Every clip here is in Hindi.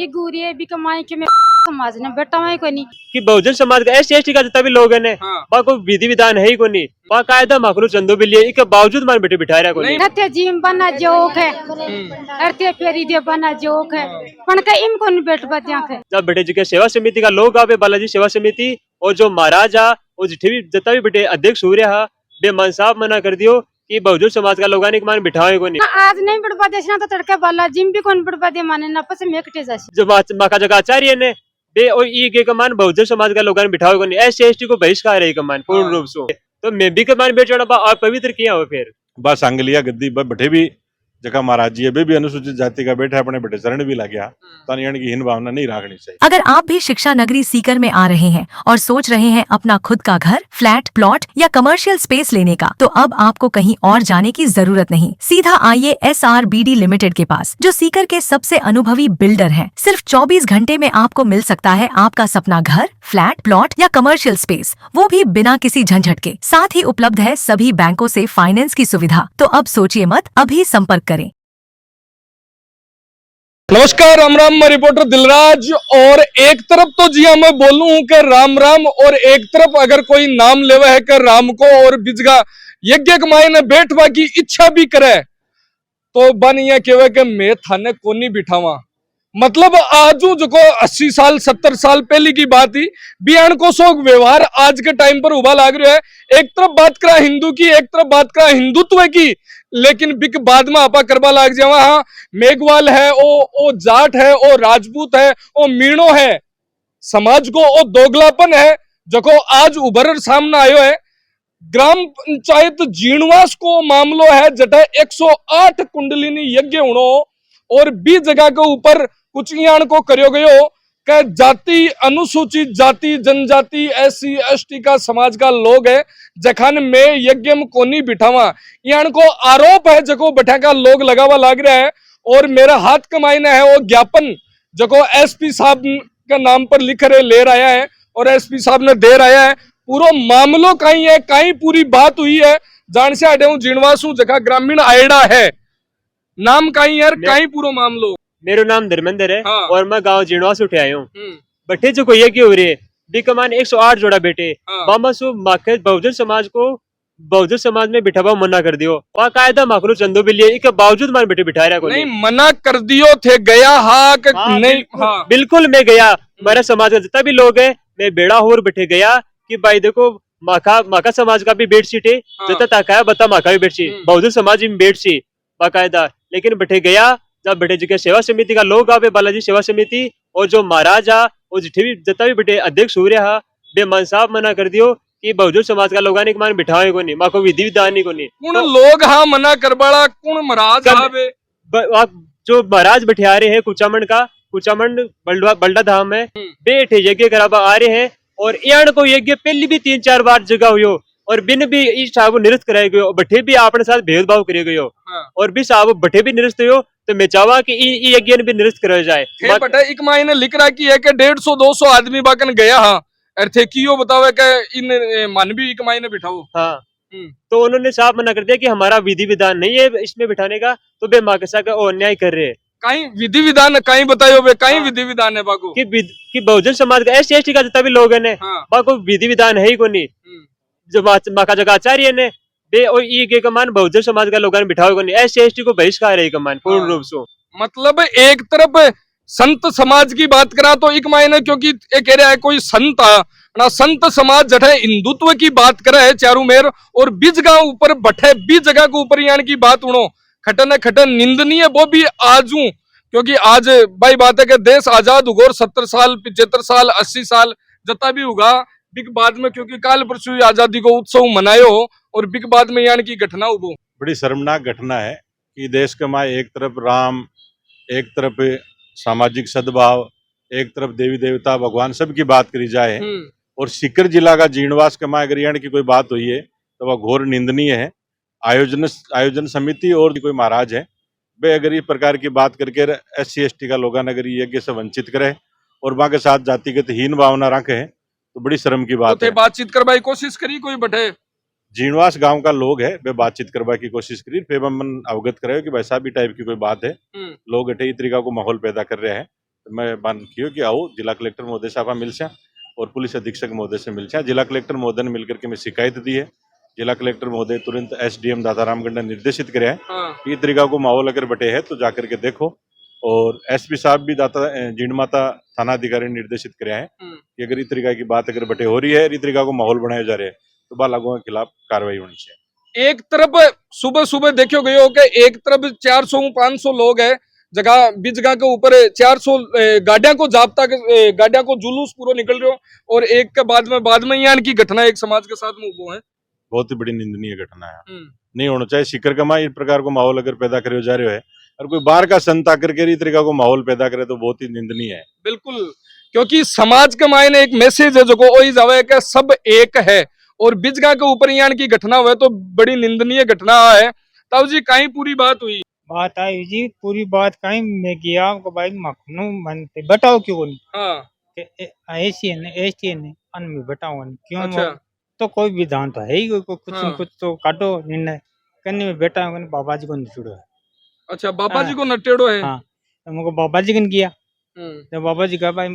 ये गुरी है भी कमाई के में समाज ने बेटा वही को नहीं कि बहुजन समाज का एस टी का जितना भी लोग है वहाँ कोई विधि विधान है ही को नहीं, वहाँ कायदा मकरू चंदो भी लिए इसके बावजूद मान बेटे बिठा रहा को नहीं। रहते जिम बना जोक है रहते फेरी दे बना जोक है पण का इम को नहीं बैठ बदिया के जब बेटे जी के सेवा समिति का लोग आवे बालाजी सेवा समिति और जो महाराज आ और जितना भी बेटे अध्यक्ष हो रहा बे मन साहब मना कर दियो कि बहुजन समाज का लोग आने मान बिठावे को नहीं। आज नहीं बढ़वा देना तो तड़के वाला जिम भी कौन बढ़वा दे माने ना पसे मेकटे जासी जो माका जगह आचार्य ने बे और ई के कमान बहुजन समाज का लोग बिठावे को नहीं, एस टी को बहिष्कार है कमान पूर्ण रूप से। तो मैं भी कमान बेच चढ़ा और पवित्र किया हो फिर बस आंगलिया गद्दी बैठे भी जगह महाराज जी अभी भी अनुसूचित जाति का बैठा अपने बेटे चरण भी लग गया तो की हीन भावना नहीं रखनी चाहिए। अगर आप भी शिक्षा नगरी सीकर में आ रहे हैं और सोच रहे हैं अपना खुद का घर, फ्लैट, प्लॉट या कमर्शियल स्पेस लेने का, तो अब आपको कहीं और जाने की जरूरत नहीं। सीधा आइए SRBD लिमिटेड के पास, जो सीकर के सबसे अनुभवी बिल्डर हैं। सिर्फ 24 घंटे में आपको मिल सकता है आपका सपना घर, फ्लैट, प्लॉट या कमर्शियल स्पेस, वो भी बिना किसी झंझट के। साथ ही उपलब्ध है सभी बैंकों से फाइनेंस की सुविधा। तो अब सोचिए मत, अभी संपर्क करें। नमस्कार, राम राम। मैं रिपोर्टर दिलराज। और एक तरफ तो जी हाँ मैं बोलूं हूं कि राम राम, और एक तरफ अगर कोई नाम लेवा है कि राम को और बिजगा यज्ञ कमाई ने बैठवा की इच्छा भी करे तो बन यह कहवे कि मैं थाने कोनी बिठावा। मतलब आजू जो 80 साल 70 साल पहले की बात ही बियान को शोक व्यवहार आज के टाइम पर उबा लाग रहा है। एक तरफ बात करा हिंदू की, एक तरफ बात करा हिंदुत्व की, लेकिन बिक बाद में आपा करवा लाग जावा। हाँ, मेघवाल है, ओ जाट है, ओ राजपूत है, ओ मीणो है, समाज को ओ दोगलापन है जो आज उभर सामने आयो है। ग्राम पंचायत जीणवास को मामलो है जटा 108 कुंडलिनी यज्ञ होनो और 20 जगह के ऊपर कुछ यान को करियो गयो कि जाति अनुसूचित जाति जनजाति SC ST का समाज का लोग है जखान में यज्ञ में कोनी बिठावा। यान को आरोप है जको बैठा का लोग लगावा लाग रहा है। और मेरा हाथ कमाईना है वो ज्ञापन जो SP साहब के नाम पर लिख रहे ले रहा है और SP साहब ने दे रहा है। पूरा मामलो कहीं है, कहीं पूरी बात हुई है। जान से आडे हूँ जीणवासू जगह ग्रामीण आयडा है नाम कहीं है, कहीं पूरा मामलो। मेरा नाम धर्मेंद्र है। हाँ। और मैं गांव जीणवा से उठे आया हूँ। बटे जो कोई हो रही है बिकमान 108 जोड़ा बेटे मामा सु माखे बहुजन समाज को बहुजन समाज में बिठावा मना कर दियो, वहाँ कायदा मकरू चंदो भी लिए इसके बावजूद मान बेटे बिठा रहा को नहीं मना कर दियो थे गया हाँ कि नहीं। हाँ बिल्कुल मैं गया, मेरा समाज का जितना भी लोग है मैं बेड़ा होर बैठे गया कि भाई देखो माका समाज का भी बेडशीट है जितना ताकाया बता माका भी बेडशीट बहुजन समाज में बेडशीट बाकायदा। लेकिन बैठे गया जब बेटे जी के सेवा समिति का लोग आवे बालाजी सेवा समिति और जो महाराज आ और जितना भी बेटे अध्यक्ष हो रहा बे मन साहब मना कर दियो कि बहुजन समाज का लोग आने मान बिठावे को नहीं, माँ को विधि विधान को नहीं। कौन लोग हाँ मना करवाड़ा कौन महाराज जो महाराज बैठे आ रहे हैं कुचामंड बल्डा धाम है बेटे यज्ञ कराबा आ रहे हैं और यान को यज्ञ पहले भी 3-4 बार जगह हुई और बिन भी इस साहब निरस्त कराए गयो, बठे भी अपने साथ भेदभाव करे गयो और भी साहब बठे भी निरस्त हो तो मैं चाहवा कि ई यज्ञ भी निरस्त कराया जाए। बटे एक मायने लिख रहा की है कि 150-200 आदमी बाकन गया हाँ अर्थे कियो बतावे कि इन मन भी एक मायने बिठाओ। हाँ तो उन्होंने साफ मना कर दिया कि हमारा विधि विधान नहीं है इसमें बिठाने का, तो बे माँ के साथ अन्याय कर रहे हैं। कहीं विधि विधान कहीं बतायो बे कहीं विधि विधान है बाको कि बहुजन समाज का SC ST का जितना भी लोग है बाको विधि विधान है ही को नहीं। जो माका जगह आचार्य ने बे और ई के कमान बहुजन समाज का लोग बिठावे को नहीं, SC ST को बहिष्कार है कमान पूर्ण रूप से। मतलब एक तरफ संत समाज की बात करा तो एक मायने क्योंकि ये कह रहा है कोई संत ना संत समाज जठे हिंदुत्व की बात करे है चारू मेर और बीज गांव ऊपर बठे बीज जगह के ऊपर यान की बात उड़ो खटन निंदनीय वो भी आजू क्योंकि आज भाई बात है कि देश आजाद हुआ 70 साल 75 साल 80 साल जता भी होगा बिग बाद में क्योंकि काल परसों आजादी को उत्सव मनायो और बिग बाद में यान की घटना हुई बड़ी शर्मनाक घटना है कि देश के माए एक तरफ राम, एक तरफ सामाजिक सद्भाव, एक तरफ देवी देवता भगवान सब की बात करी जाए और सीकर जिला का जीणवास के माए अगर यान की कोई बात हुई है तो वह घोर निंदनीय है। आयोजन समिति और कोई महाराज है वे अगर इस प्रकार की बात करके SC ST का लोग अगर यज्ञ से वंचित करे और वहां के साथ जातिगत हीन भावना रखे तो बड़ी शर्म की बात है। बातचीत करवाई कोशिश करी कोई बटे जीणवास गांव का लोग है वे बातचीत करवा की कोशिश करी फिर मन अवगत करे कि वैसा भी टाइप की कोई बात है। लोग अठे तरीका को माहौल पैदा कर रहे हैं तो मैं बात कियो कि आओ जिला कलेक्टर महोदय साहब मिलसे और पुलिस अधीक्षक महोदय से मिलसे। जिला कलेक्टर महोदय ने मिलकर के मैं शिकायत दी है। जिला कलेक्टर महोदय तुरंत SDM दातारामगढ़ ने निर्देशित करे है कि इस तरीका को माहौल अगर बटे है तो जाकर के देखो। और SP साहब भी दाता जीण माता थाना अधिकारी ने निर्देशित करे हैं कि अगर इस तरीका की बात अगर बटे हो रही है, इस तरीका को माहौल बनाया जा रहा है तो बालागों के खिलाफ कार्रवाई होनी चाहिए। एक तरफ सुबह सुबह देखो गयो कि एक तरफ 400-500 लोग है जगह बीच जगह के ऊपर 400 गाड़ियां को जाब्ता गाड़ियां को जुलूस पूरा निकल रहे हो और एक के बाद में यहाँ की घटना एक समाज के साथ में वो है बहुत ही बड़ी निंदनीय घटना है। नहीं होना चाहिए। शिकर कमा इस प्रकार को माहौल अगर पैदा करे जा रहे है और कोई बाहर का संत आकर के इस तरीका को माहौल पैदा करे तो बहुत ही निंदनीय है। बिल्कुल, क्योंकि समाज के मायने एक मैसेज है जो वही जावे कि सब एक है और बिजगा के ऊपर यहाँ की घटना हुआ तो बड़ी निंदनीय घटना है। तब जी कहीं पूरी बात हुई बात आई जी, पूरी बात कहीं मैं गया को भाई मखनू मनते बताओ क्यों नहीं। हाँ ऐसी है अन में बताओ क्यों। अच्छा। तो कोई विधान तो है ही कुछ हाँ। न कुछ तो काटो निर्णय करने में बेटा बाबा जी को निचुड़ो है। अच्छा, बाबा जी को नटेड़ो है। हाँ तो मुझको बाबा जी ने किया तो बाबा जी कहा भाई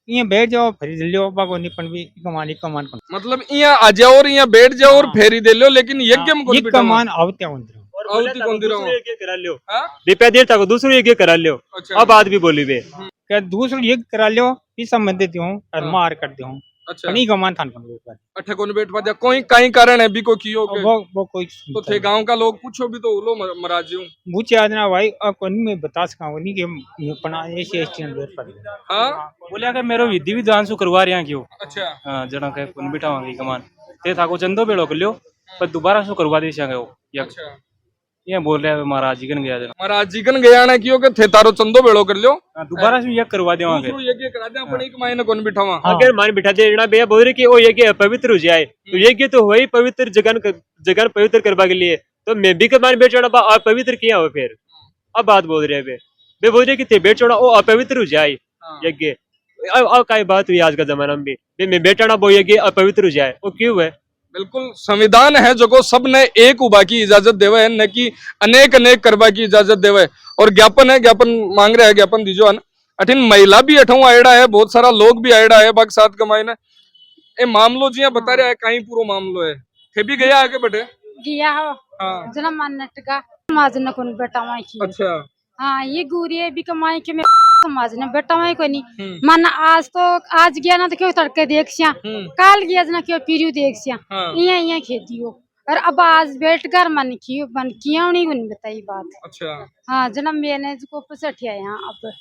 ये बैठ जाओ खरीद लियो बागो निपन भी कमान मतलब यहाँ आ जाओ और यहाँ बैठ जाओ और फेरी दे लो, लेकिन यज्ञ में कौन बिठावा? कमान आवते आहुति कौन दे रहा हूँ? करा लियो हाँ? रुपया देर तक दूसरे यज्ञ करा लियो। अच्छा। अब बात भी बोली वे क्या दूसरा ये करा लियो पैसा मैं देती हूँ और हाँ। मार कर हूँ। अच्छा, नहीं कमान थान कर अठे कौन बैठ पा कोई कहीं कारण है भी को कियो के वो कोई तो थे गांव का लोग पूछो भी तो लो महाराज जी मुझे आदना भाई अब कोई मैं बता सका नहीं कि अपना ऐसे स्टैंड पर। हाँ बोलिया कि मेरो विधि विधान सु करवा रहा क्यों। अच्छा। हाँ जना के पुन बिठावांगे कमान ते था को चंदो बेड़ो कर लियो पर दोबारा सु करवा दे संगे वो अच्छा। ये बोल रहे महाराज जी कन गया जना महाराज जी कन गया ना कियो के थे तारो चंदो बेड़ो कर लियो दोबारा सु ये करवा देवांगे दूसरो यज्ञ करा दे अपन एक मायने कौन बिठावा। अगर मान बिठा दे ना भैया बोल रहे कि वो यज्ञ पवित्र हो जाए तो यज्ञ तो वही पवित्र जगन पवित्र करवा के लिए तो मैं भी मान बैठ चढ़ा अपवित्र किया हो फिर। अब बात बोल रहे वे बोल रहे कि थे बैठ चढ़ा वो अपवित्र हो जाए यज्ञ। अब क्या बात हुई आज का जमाना में भी मैं बैठाना वो यज्ञ अपवित्र हो जाए वो क्यों है। बिल्कुल संविधान है जो को सबने एक उबा की इजाजत देवे है न कि अनेक अनेक करवा की इजाजत देवे। और ज्ञापन है, ज्ञापन मांग रहे हैं, ज्ञापन दीजो अन अठिन महिला भी अठू आयड़ा है, बहुत सारा लोग भी आयड़ा है बाग साथ कमाईने ए मामलो जी बता रहा है कहीं पूरा मामलो है थे भी गया आगे बटे गया हो हाँ। जना मानट का समाज न कोन बेटावा की। अच्छा। हाँ ये गुरिये भी कमाई के मैं समाज ने बेटावा को नहीं मन आज गया ना तो क्यों तड़के देख सिया काल गया ना क्यों पीरियो देख सिया हाँ। यहाँ खेती हो और अब आज बैठ कर मन किया नहीं उन बताई बात। अच्छा। हाँ जना मैंने को पसठिया यहाँ अब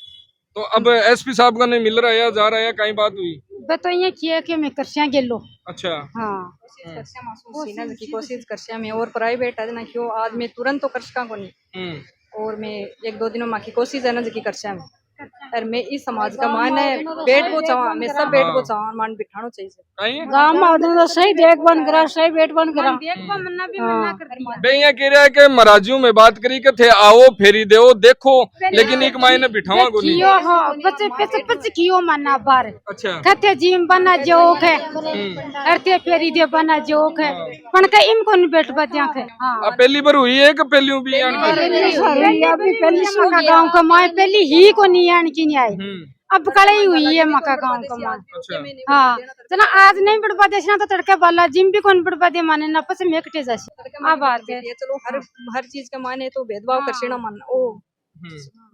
तो अब SP साहब का नहीं मिल रहा है जा रहा है कहीं बात हुई तो ये किया कि मैं करसिया गेलो। अच्छा। हाँ कोशिश करसिया में और प्राइवेट है ना क्यों आज मैं तुरंत तो करसका को नहीं और मैं 1-2 दिनों माँ की कोशिश है ना जी करसिया में और मैं इस समाज का मान है पेट को चावा मैं सब पेट को चावा मान बिठानो चाहिए गांव में तो सही देख बन करा सही बेट बन करा मन्ना भी मन्ना कर दिया। बे यहाँ कह रहा है कि महाराजियों में बात करी के थे आओ फेरी देओ देखो लेकिन एक मायने बिठावा को नहीं। कियो हो बच्चे पच पच कियो मन्ना बार। अच्छा। कथे जिम बना जोक है अरते फेरी दे बना जोक है पण के इम कोन बेट बद्या के। हां अब पहली बार हुई है कि पहली भी अभी पहली मका गांव का माय पहली ही को नहीं आन की नहीं आई अब कल ही हुई है मका गांव का माय। अच्छा। हाँ जना आज नहीं बढ़वा देश ना तो तड़के बाला जिम भी कोन बढ़वा दे माने ना पस मेकटे जासी आ बात है। चलो हर चीज के माने तो भेदभाव करसेना मन ओ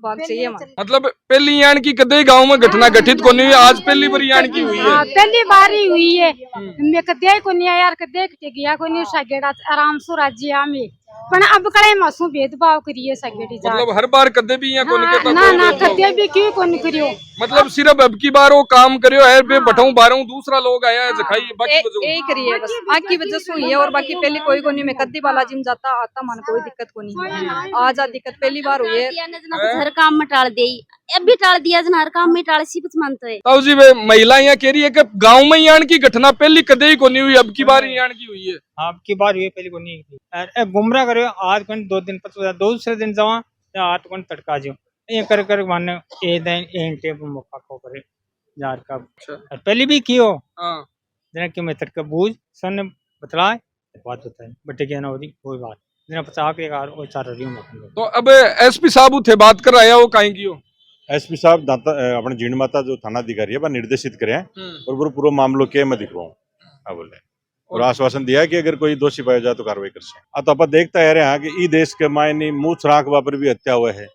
बात चाहिए मन मतलब पहली यान की कदे गांव में घटना घटित को नहीं हुई आज पहली बार यान की हुई है। पहली बार ही हुई है मैं कदे को नहीं यार कदे के गया को नहीं सगेड़ा आराम से राज्य में पण अब कड़े मासू भेदभाव करिए सगेड़ी जा मतलब हर बार कदे भी यहाँ कोनी कहता ना ना कदे भी क्यों कोनी करियो मतलब सिर्फ अब की बार वो काम करियो है बे बठाऊं बारों दूसरा लोग आया है जखाई बाकी यही करिए बस बाकी वजह से हुई है और बाकी पहले कोई को नहीं मैं कद्दी वाला जिम जाता आता मन कोई दिक्कत को नहीं आज आ दिक्कत पहली बार हुई है हर काम में टाल दे अब भी टाल दिया जना हर काम में टाल सी कुछ मानते है। ताऊ जी वे महिला यहाँ कह रही है कि गांव में यान की घटना पहली कदे ही को नहीं हुई अब की बार यान की हुई है। आपकी बार हुई पहली को नहीं हुई गुमराह करो आज कौन 2 दिन दूसरे दिन जावा आज कौन तड़का जो ये कर माने ए दिन एन टेप मौका को करे जार का पहले भी कियो जना कि मैं तड़का बूझ सन ने बतलाए बात होता है बटे क्या ना होती कोई बात जना 50 के कार और 4 रही हूं। तो अब SP साहब थे बात कर आया वो काहे की हो एसपी साहब अपने जीण माता जो थाना अधिकारी है वह निर्देशित करे और वो पूरा मामलो के मैं दिख रहा हूँ बोले और आश्वासन दिया कि अगर कोई दोषी पाया जाए तो कार्रवाई कर से। तो आप देखता है रहे कि ई देश के मायने मुंह छराक पर भी हत्या हुआ है,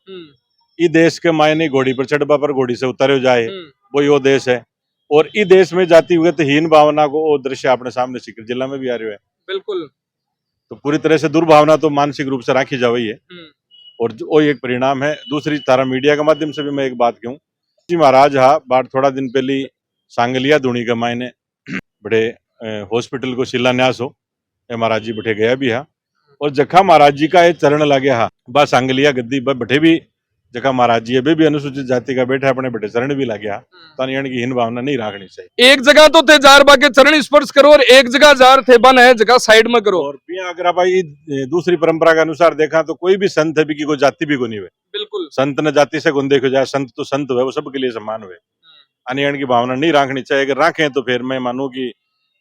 ई देश के मायने घोड़ी पर चढ़वा पर घोड़ी से उतारे जाए वो यो देश है। और ई देश में जातिगतहीन भावना को वो दृश्य अपने सामने सीकर जिला में भी आ रहे है। बिल्कुल। तो पूरी तरह से दुर्भावना तो मानसिक रूप से राखी जा रही है और वो एक परिणाम है। दूसरी तारा मीडिया के माध्यम से भी मैं एक बात कहूँ, जी महाराज हाँ बार थोड़ा दिन पहले सांगलिया धुनी के मायने बड़े हॉस्पिटल को शिलान्यास हो महाराज जी बैठे गया भी हा और जखा महाराज जी का ये चरण लगे हा बा सांगलिया गद्दी बैठे भी जखा महाराज जी अभी भी अनुसूचित जाति का बैठा अपने बेटे चरण भी लगे हा तो की हीन भावना नहीं रखनी चाहिए। एक जगह तो थे जार बाके चरण स्पर्श करो और एक जगह जार थे बन है जगह साइड में करो। और अगर आप दूसरी परंपरा के अनुसार देखा तो कोई भी संत है भी कोई जाति भी को नहीं हुए। बिल्कुल संत न जाति से गुण देखो जाए, संत तो संत हुए वो सबके लिए समान हुए। अनियन की भावना नहीं रखनी चाहिए, अगर रखें तो फिर मैं मानूं कि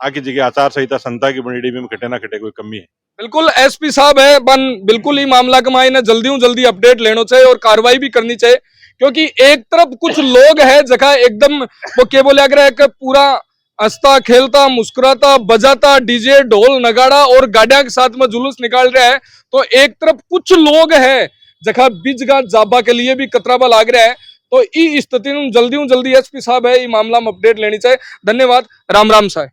आगे जगह आचार संहिता संता की बनेड़ी में खटे ना खटे कोई कमी है। बिल्कुल एसपी साहब है बन बिल्कुल ही मामला कमाई ने जल्दी अपडेट लेना चाहिए और कार्रवाई भी करनी चाहिए, क्योंकि एक तरफ कुछ लोग है जगह एकदम वो क्या बोले अगर पूरा हंसता खेलता मुस्कुराता बजाता डीजे ढोल नगाड़ा और गाड़िया के साथ में जुलूस निकाल रहा है, तो एक तरफ कुछ लोग है जगह बीजगा जाबा के लिए भी कतराबा लाग रहा है। तो ई स्थिति में जल्दी एसपी साहब है ये मामला में अपडेट लेनी चाहिए। धन्यवाद। राम राम साहब।